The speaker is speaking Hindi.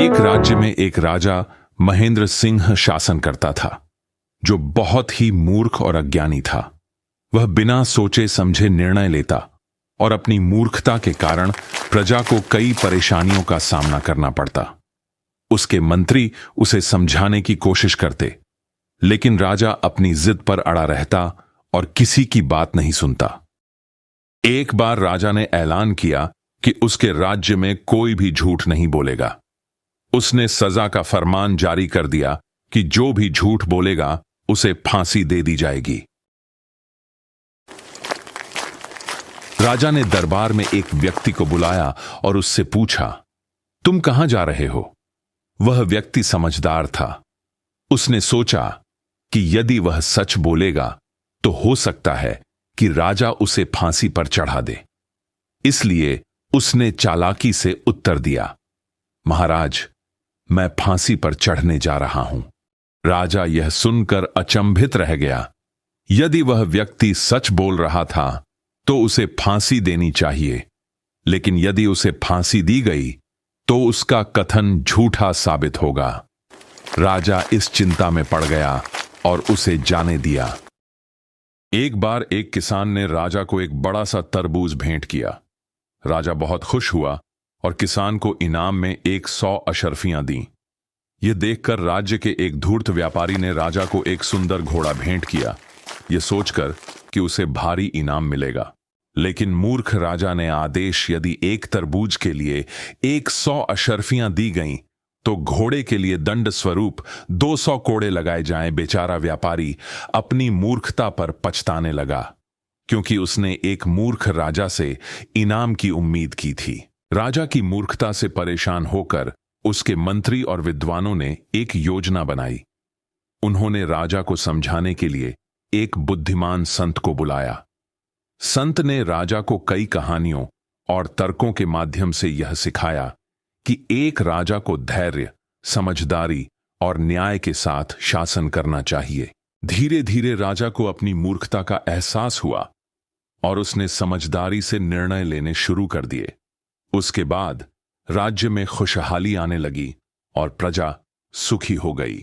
एक राज्य में एक राजा महेंद्र सिंह शासन करता था, जो बहुत ही मूर्ख और अज्ञानी था। वह बिना सोचे समझे निर्णय लेता और अपनी मूर्खता के कारण प्रजा को कई परेशानियों का सामना करना पड़ता। उसके मंत्री उसे समझाने की कोशिश करते, लेकिन राजा अपनी जिद पर अड़ा रहता और किसी की बात नहीं सुनता। एक बार राजा ने ऐलान किया कि उसके राज्य में कोई भी झूठ नहीं बोलेगा। उसने सजा का फरमान जारी कर दिया कि जो भी झूठ बोलेगा उसे फांसी दे दी जाएगी। राजा ने दरबार में एक व्यक्ति को बुलाया और उससे पूछा, तुम कहां जा रहे हो? वह व्यक्ति समझदार था। उसने सोचा कि यदि वह सच बोलेगा तो हो सकता है कि राजा उसे फांसी पर चढ़ा दे। इसलिए उसने चालाकी से उत्तर दिया, महाराज, मैं फांसी पर चढ़ने जा रहा हूं। राजा यह सुनकर अचंभित रह गया। यदि वह व्यक्ति सच बोल रहा था तो उसे फांसी देनी चाहिए, लेकिन यदि उसे फांसी दी गई तो उसका कथन झूठा साबित होगा। राजा इस चिंता में पड़ गया और उसे जाने दिया। एक बार एक किसान ने राजा को एक बड़ा सा तरबूज भेंट किया। राजा बहुत खुश हुआ और किसान को इनाम में 100 अशर्फियां दी। यह देखकर राज्य के एक धूर्त व्यापारी ने राजा को एक सुंदर घोड़ा भेंट किया, यह सोचकर कि उसे भारी इनाम मिलेगा। लेकिन मूर्ख राजा ने आदेश यदि एक तरबूज के लिए 100 अशर्फियां दी गईं तो घोड़े के लिए दंड स्वरूप 200 कोड़े लगाए जाएं। बेचारा व्यापारी अपनी मूर्खता पर पछताने लगा, क्योंकि उसने एक मूर्ख राजा से इनाम की उम्मीद की थी। राजा की मूर्खता से परेशान होकर उसके मंत्री और विद्वानों ने एक योजना बनाई। उन्होंने राजा को समझाने के लिए एक बुद्धिमान संत को बुलाया। संत ने राजा को कई कहानियों और तर्कों के माध्यम से यह सिखाया कि एक राजा को धैर्य, समझदारी और न्याय के साथ शासन करना चाहिए। धीरे धीरे राजा को अपनी मूर्खता का एहसास हुआ और उसने समझदारी से निर्णय लेने शुरू कर दिए। उसके बाद राज्य में खुशहाली आने लगी और प्रजा सुखी हो गई।